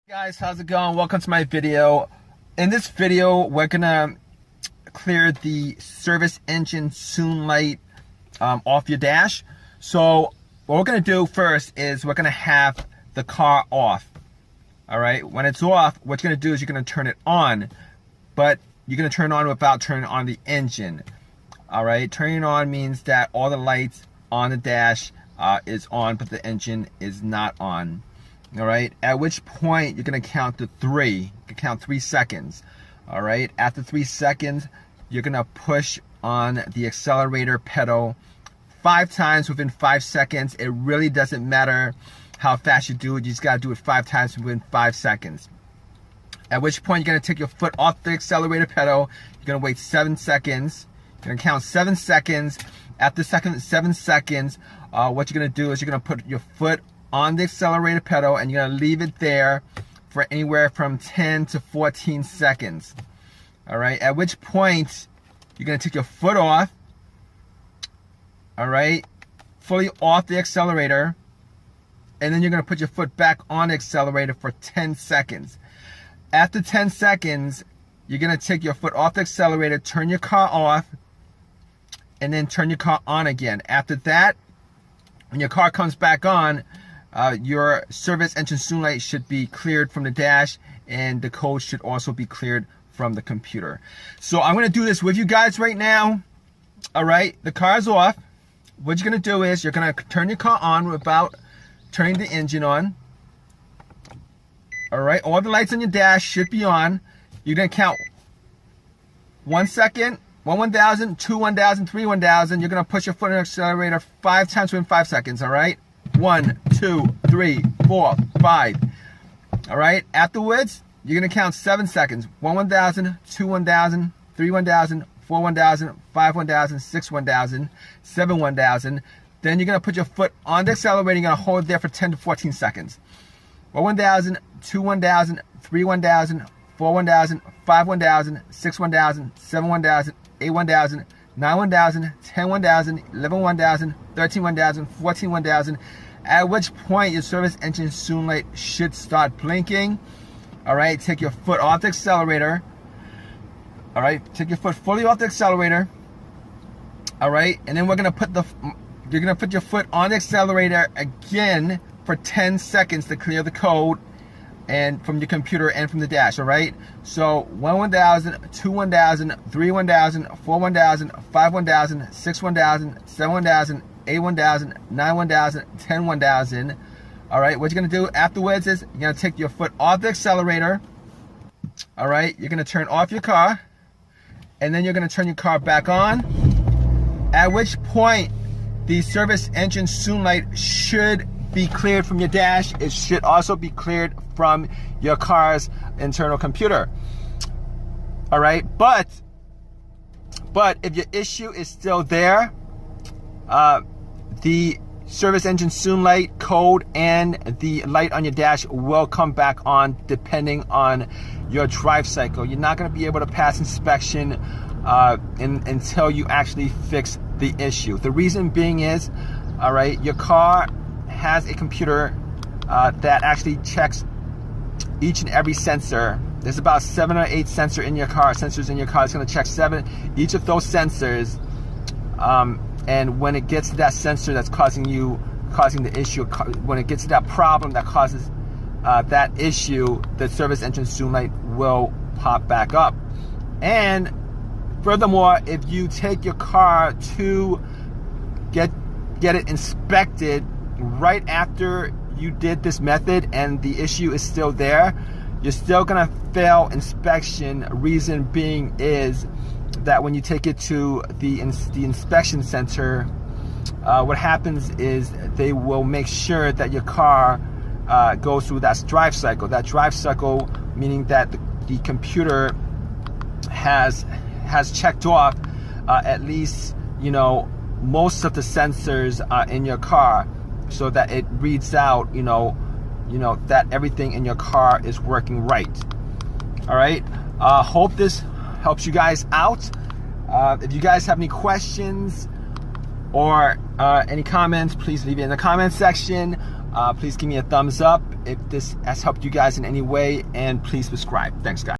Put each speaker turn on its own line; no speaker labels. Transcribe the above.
Guys, how's it going? Welcome to my video. In this video, we're gonna clear the service engine soon light off your dash. So what we're gonna do first is we're gonna have the car off. All right, when it's off, what you're gonna do is you're gonna turn it on, but you're gonna turn it on without turning on the engine. All right, turning it on means that all the lights on the dash is on, but the engine is not on. All right, at which point you're gonna count to 3. You can count 3 seconds. All right, after 3 seconds, you're gonna push on the accelerator pedal 5 times within 5 seconds. It really doesn't matter how fast you do it. You just gotta do it 5 times within 5 seconds. At which point you're gonna take your foot off the accelerator pedal. You're gonna wait 7 seconds. You're gonna count 7 seconds. After 7 seconds, what you're gonna do is you're gonna put your foot on the accelerator pedal and you're gonna leave it there for anywhere from 10 to 14 seconds. All right, at which point you're gonna take your foot off, all right, fully off the accelerator, and then you're gonna put your foot back on the accelerator for 10 seconds. After 10 seconds, you're gonna take your foot off the accelerator, turn your car off, and then turn your car on again. After that, when your car comes back on, your service engine soon light should be cleared from the dash, and the code should also be cleared from the computer. So I'm gonna do this with you guys right now. All right, the car's off. What you're gonna do is you're gonna turn your car on without turning the engine on. All right, all the lights on your dash should be on. You're gonna count 1 second, 1,000, 2 1,000, 3 1,000. You're gonna push your foot on the accelerator 5 times within 5 seconds. All right. 1, 2, 3, 4, 5. All right. Afterwards, you're gonna count 7 seconds. 1 1,000, 2 1,000, 3 1,000, 4 1,000, 5 1,000, 6 1,000, 7 1,000. Then you're gonna put your foot on the accelerator. You're gonna hold it there for 10 to 14 seconds. 1 1,000, 2 1,000, 3 1,000, 4 1,000, 5 1,000, 6 1,000, 7 1,000, 8 1,000, 9 1,000, 10 1,000, 11 1,000, 13 1,000, 14 1,000. At which point your service engine soon light should start blinking. All right, take your foot off the accelerator. All right, take your foot fully off the accelerator. All right, and then you're gonna put your foot on the accelerator again for 10 seconds to clear the code and from your computer and from the dash. All right, so 1 1,000, 2 1,000, 3 1,000, 4 1,000, 5 1,000, 6 1,000, 7 1,000, 8 1,000, 9 1,000, 10 1,000. All right, what you're gonna do afterwards is you're gonna take your foot off the accelerator. All right, you're gonna turn off your car, and then you're gonna turn your car back on. At which point the service engine soon light should be cleared from your dash. It should also be cleared from your car's internal computer. All right, but if your issue is still there, the service engine soon light code and the light on your dash will come back on depending on your drive cycle. You're not going to be able to pass inspection until you actually fix the issue. The reason being is, all right, your car has a computer that actually checks each and every sensor. There's about 7 or 8 sensors in your car. It's going to check 7 each of those sensors. And when it gets to that sensor that's causing the issue, when it gets to that problem that causes that issue, the service engine soon light will pop back up. And furthermore, if you take your car to get it inspected right after you did this method and the issue is still there, you're still gonna fail inspection. Reason being is that when you take it to the inspection center, what happens is they will make sure that your car goes through that drive cycle. That drive cycle meaning that the computer has checked off at least, you know, most of the sensors in your car, so that it reads out, you know that everything in your car is working right. All right. Hope this helps you guys out. If you guys have any questions or Any comments, please leave it in the comment section. Please give me a thumbs up if this has helped you guys in any way, and please subscribe. Thanks, guys.